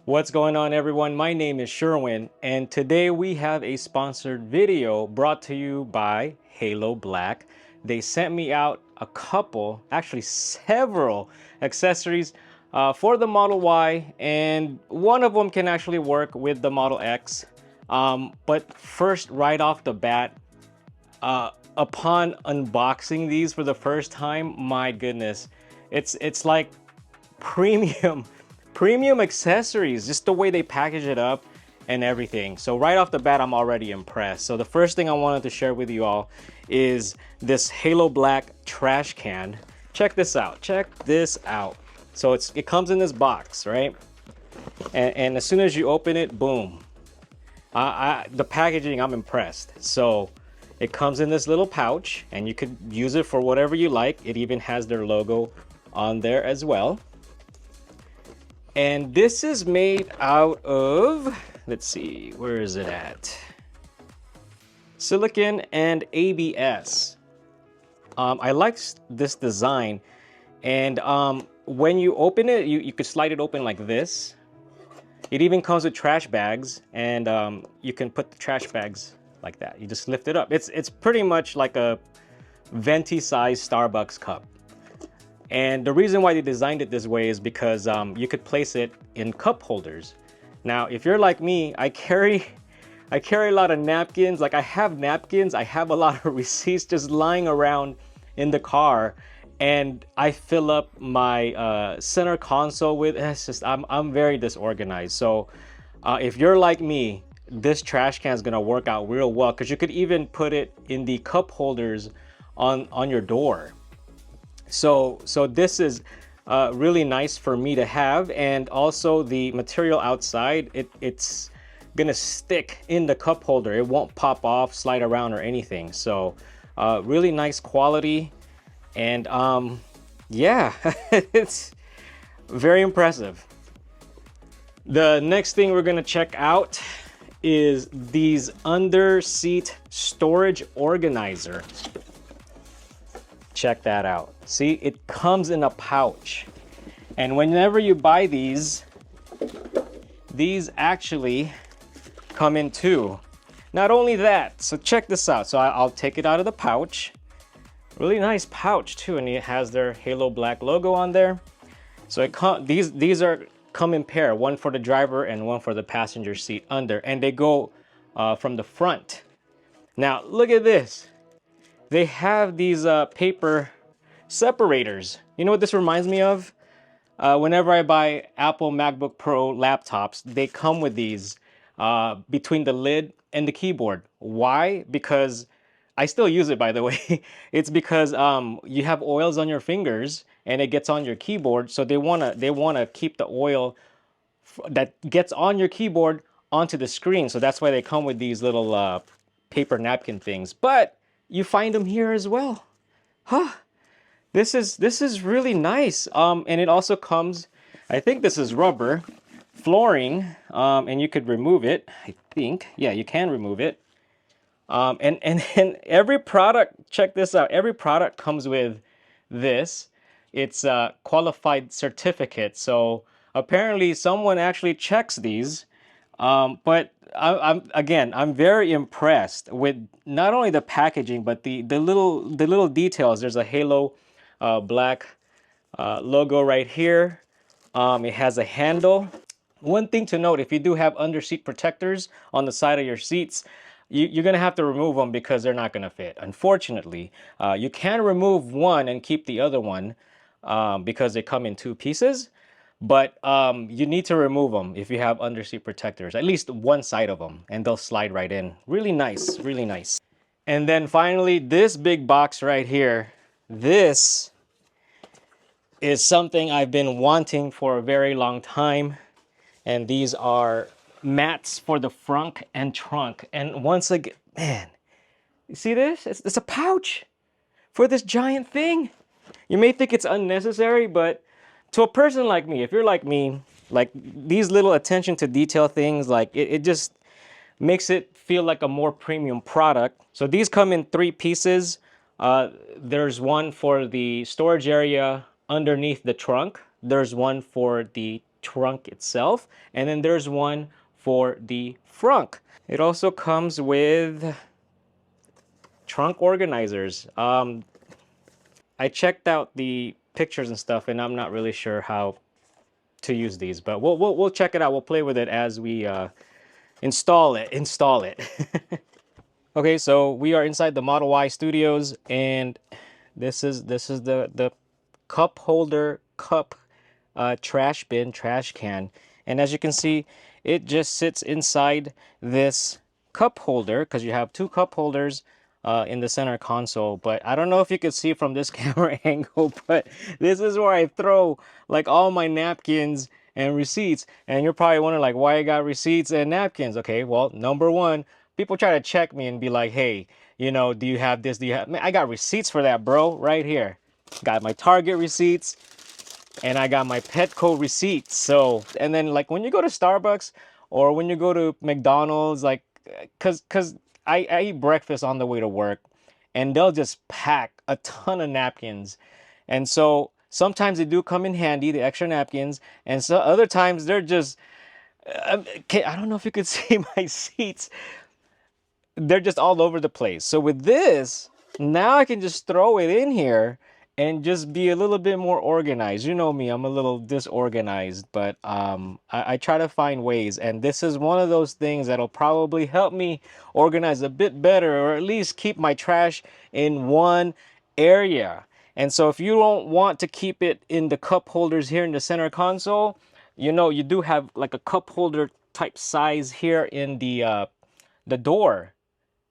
What's going on, everyone? My name is Sherwin, and today we have a sponsored video brought to you by Halo Black. They sent me out a couple, actually several accessories for the Model Y, and one of them can actually work with the Model X. But first, right off the bat, upon unboxing these for the first time, my goodness, it's like premium premium accessories, just the way they package it up and everything. So right off the bat, I'm already impressed. So the first thing I wanted to share with you all is this Halo Black trash can. Check this out. Check this out. So it comes in this box, right? And as soon as you open it, boom. The packaging, I'm impressed. So it comes in this little pouch, and you could use it for whatever you like. It even has their logo on there as well. And this is made out of, let's see, where is it at? Silicon and ABS. I like this design. And when you open it, you could slide it open like this. It even comes with trash bags, and you can put the trash bags like that. You just lift it up. It's pretty much like a venti-sized Starbucks cup. And the reason why they designed it this way is because you could place it in cup holders. Now, if you're like me, I carry a lot of napkins. Like, I have napkins, I have a lot of receipts just lying around in the car, and I fill up my center console with. It's just I'm very disorganized. So if you're like me, this trash can is gonna work out real well, because you could even put it in the cup holders on your door. So this is really nice for me to have, and also the material outside, it's gonna stick in the cup holder. It won't pop off, slide around, or anything. So really nice quality, and yeah, it's very impressive. The next thing we're gonna check out is these under-seat storage organizer. Check that out. See, it comes in a pouch. And whenever you buy these actually come in two. Not only that, so check this out. So I'll take it out of the pouch. Really nice pouch too, and it has their Halo Black logo on there. So these come in pair, one for the driver and one for the passenger seat under, and they go from the front. Now look at this. They have these paper separators. You know what this reminds me of? Whenever I buy Apple MacBook Pro laptops, they come with these between the lid and the keyboard. Why? Because I still use it, by the way. It's because you have oils on your fingers and it gets on your keyboard. So they wanna keep the oil that gets on your keyboard onto the screen. So that's why they come with these little paper napkin things. But you find them here as well. Huh. This is really nice. And it also comes, I think this is rubber flooring, and you could remove it. I think, yeah, you can remove it. And every product, check this out. Every product comes with this. It's a qualified certificate. So apparently someone actually checks these. But I'm very impressed with not only the packaging, but the little details. There's a Halo Black logo right here. It has a handle. One thing to note, if you do have under seat protectors on the side of your seats, you're gonna have to remove them because they're not gonna fit. Unfortunately, you can remove one and keep the other one because they come in two pieces. But you need to remove them if you have underseat protectors, at least one side of them, and they'll slide right in. Really nice, really nice. And then finally, this big box right here. This is something I've been wanting for a very long time. And these are mats for the frunk and trunk. And once again, man, you see this? It's a pouch for this giant thing. You may think it's unnecessary, but to a person like me, if you're like me, like these little attention to detail things, like it just makes it feel like a more premium product. So these come in three pieces. There's one for the storage area underneath the trunk. There's one for the trunk itself, and then there's one for the frunk. It also comes with trunk organizers. I checked out the pictures and stuff, and I'm not really sure how to use these, but we'll check it out. We'll play with it as we install it. Okay, so we are inside the Model Y Studios, and this is the cup holder cup trash bin, trash can. And as you can see, it just sits inside this cup holder because you have two cup holders in the center console. But I don't know if you can see from this camera angle, but this is where I throw like all my napkins and receipts. And you're probably wondering like why I got receipts and napkins. Okay, well, number one, people try to check me and be like, hey, you know, do you have this? Do you have? Man, I got receipts for that, bro, right here. Got my Target receipts and I got my Petco receipts. So, and then like when you go to Starbucks or when you go to McDonald's, like, cause I eat breakfast on the way to work, and they'll just pack a ton of napkins, and so sometimes they do come in handy, the extra napkins, and so other times they're just, I don't know if you could see my seats, they're just all over the place. So with this, now I can just throw it in here and just be a little bit more organized. You know me, I'm a little disorganized, but I try to find ways. And this is one of those things that'll probably help me organize a bit better, or at least keep my trash in one area. And so if you don't want to keep it in the cup holders here in the center console, you know, you do have like a cup holder type size here in the door,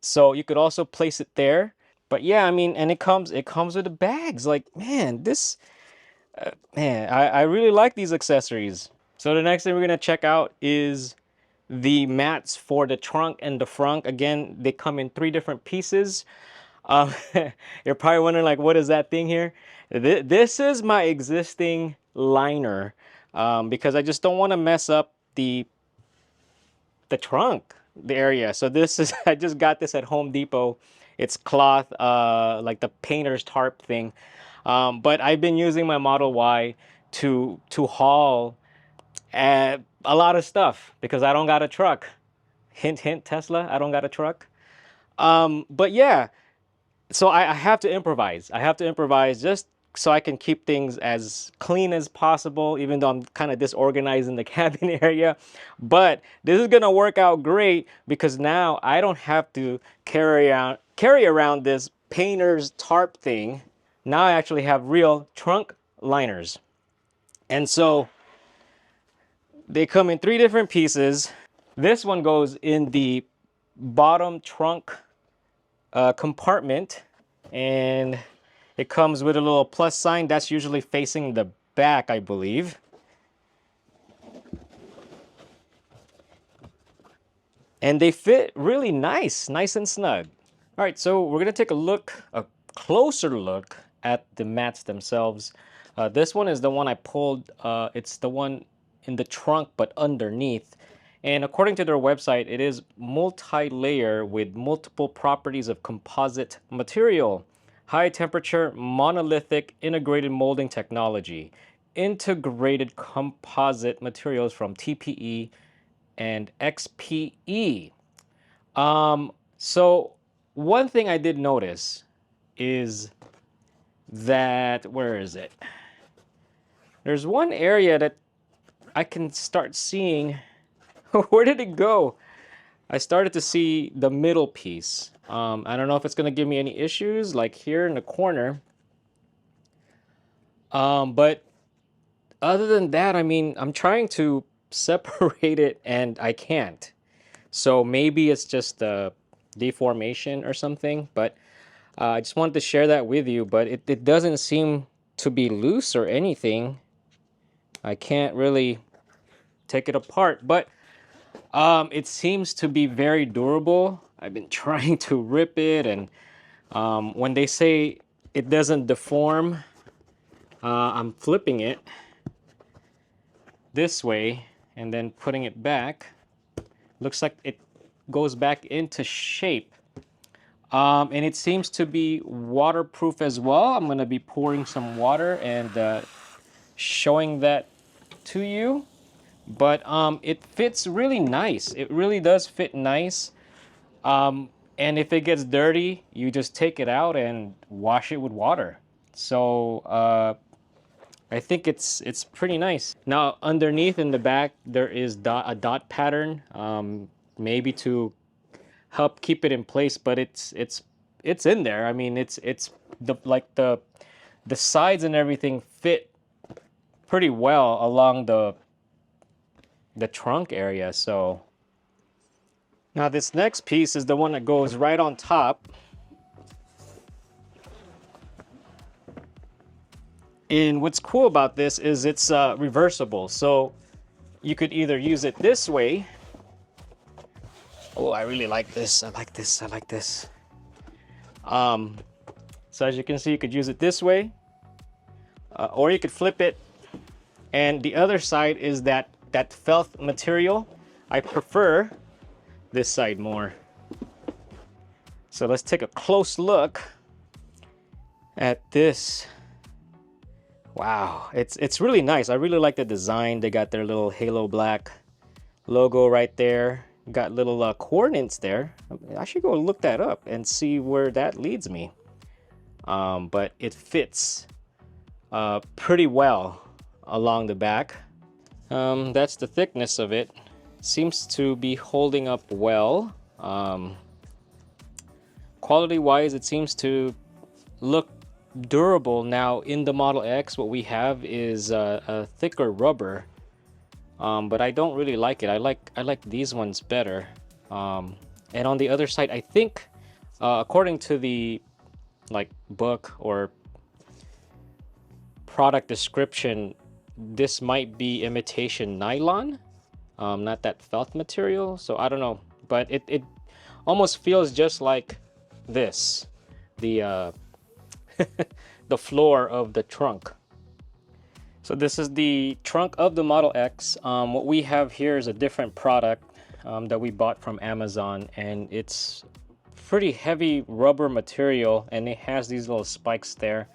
so you could also place it there. But yeah, I mean, and it comes with the bags. Like, man, this man, I really like these accessories. So the next thing we're gonna check out is the mats for the trunk and the frunk. Again, they come in three different pieces. Um, you're probably wondering like, what is that thing here? This is my existing liner, because I just don't want to mess up the trunk, the area. So this is, I just got this at Home Depot. It's cloth, like the painter's tarp thing. But I've been using my Model Y to haul a lot of stuff because I don't got a truck. Hint, hint, Tesla, I don't got a truck. But yeah, so I have to improvise. I have to improvise just so I can keep things as clean as possible, even though I'm kind of disorganized in the cabin area. But this is gonna work out great because now I don't have to carry around this painter's tarp thing. Now I actually have real trunk liners. And so they come in three different pieces. This one goes in the bottom trunk compartment, and it comes with a little plus sign that's usually facing the back, I believe. And they fit really nice and snug. All right, so we're gonna take a closer look at the mats themselves. This one is the one I pulled. It's the one in the trunk but underneath. And according to their website, it is multi-layer with multiple properties of composite material, high temperature, monolithic, integrated molding technology, integrated composite materials from TPE and XPE. So one thing I did notice is that, where is it? There's one area that I can start seeing. Where did it go? I started to see the middle piece. I don't know if it's gonna give me any issues, like here in the corner. But other than that, I mean, I'm trying to separate it and I can't. So maybe it's just a deformation or something, but I just wanted to share that with you, but it doesn't seem to be loose or anything. I can't really take it apart, but it seems to be very durable. I've been trying to rip it, and when they say it doesn't deform, I'm flipping it this way and then putting it back. Looks like it goes back into shape. And it seems to be waterproof as well. I'm going to be pouring some water and showing that to you. but it fits really nice. It really does fit nice. And if it gets dirty, you just take it out and wash it with water. So I think it's pretty nice. Now underneath in the back there is a dot pattern, maybe to help keep it in place, but it's in there. I mean, it's the sides and everything fit pretty well along the trunk area. So now this next piece is the one that goes right on top. And what's cool about this is it's reversible. So you could either use it this way. Oh, I really like this. I like this. I like this. So as you can see, you could use it this way, or you could flip it. And the other side is that felt material. I prefer this side more. So let's take a close look at this. Wow, it's really nice. I really like the design. They got their little halo black logo right there. Got little coordinates there. I should go look that up and see where that leads me. But it fits pretty well along the back. That's the thickness of it. Seems to be holding up well. Quality wise, it seems to look durable. Now in the Model X, what we have is a thicker rubber, but I don't really like it. I like these ones better. And on the other side, I think according to the book or product description, this might be imitation nylon, not that felt material. So I don't know, but it almost feels just like this, the the floor of the trunk. So this is the trunk of the Model X. What we have here is a different product that we bought from Amazon, and it's pretty heavy rubber material, and it has these little spikes there.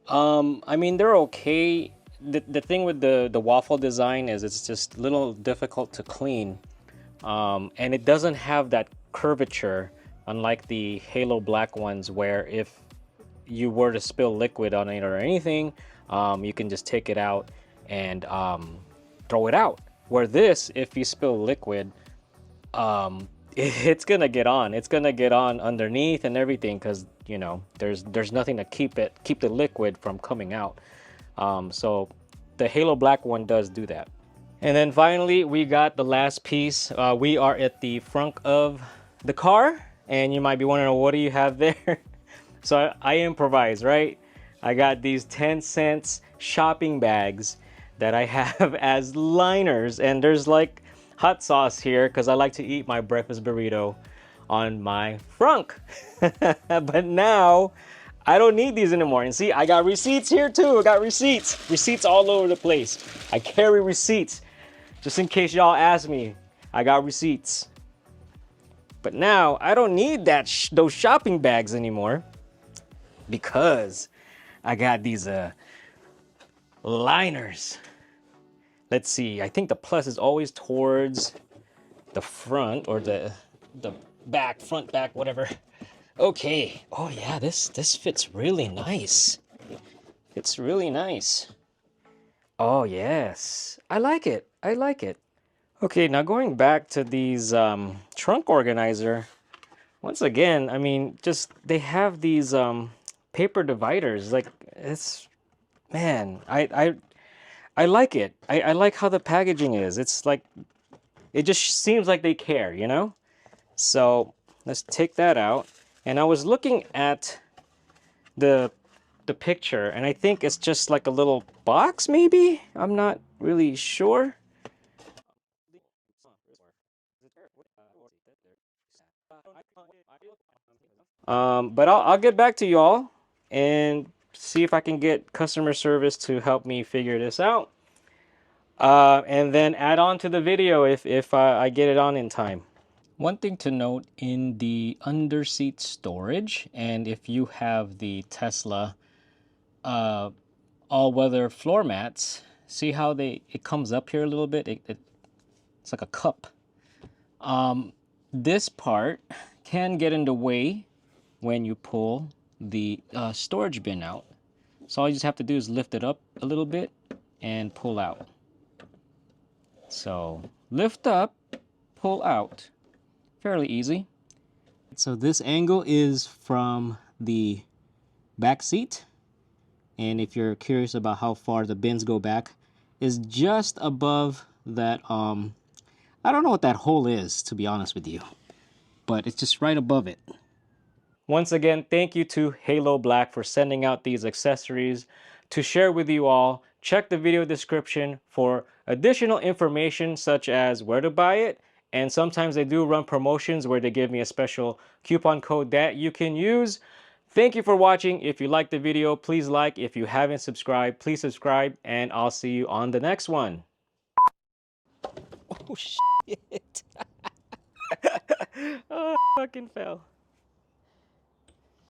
I mean, they're okay. The thing with the waffle design is it's just a little difficult to clean, and it doesn't have that curvature, unlike the Halo Black ones, where if you were to spill liquid on it or anything, you can just take it out and throw it out. Where this, if you spill liquid, it's gonna get on. It's gonna get on underneath and everything, because you know there's nothing to keep the liquid from coming out. So the Halo Black one does do that. And then finally, we got the last piece. We are at the frunk of the car, and you might be wondering, what do you have there? So I improvise, right? I got these 10-cent shopping bags that I have as liners, and there's like hot sauce here because I like to eat my breakfast burrito on my frunk. But now I don't need these anymore. And see, I got receipts here too. I got receipts all over the place. I carry receipts just in case y'all ask me. I got receipts. But now I don't need those shopping bags anymore, because I got these liners. Let's see, I think the plus is always towards the front, or the back, front, back, whatever. Okay. Oh yeah, this fits really nice. It's really nice. Oh yes, I like it. I like it. Okay, now going back to these trunk organizer. Once again, I mean, just they have these paper dividers. Like, it's, man, I like it. I like how the packaging is. It's like, it just seems like they care, you know? So let's take that out. And I was looking at the picture, and I think it's just like a little box, maybe? I'm not really sure. But I'll get back to y'all and see if I can get customer service to help me figure this out. And then add on to the video if I get it on in time. One thing to note in the underseat storage, and if you have the Tesla all-weather floor mats, See how it comes up here a little bit? It's like a cup. This part can get in the way when you pull the storage bin out. So all you just have to do is lift it up a little bit and pull out. So lift up, pull out. Fairly easy. So this angle is from the back seat. And if you're curious about how far the bins go back, is just above that, I don't know what that hole is, to be honest with you, but it's just right above it. Once again, thank you to Halo Black for sending out these accessories to share with you all. Check the video description for additional information such as where to buy it, and sometimes they do run promotions where they give me a special coupon code that you can use. Thank you for watching. If you liked the video, please like. If you haven't subscribed, please subscribe, and I'll see you on the next one. Oh shit. Oh, I fucking fell.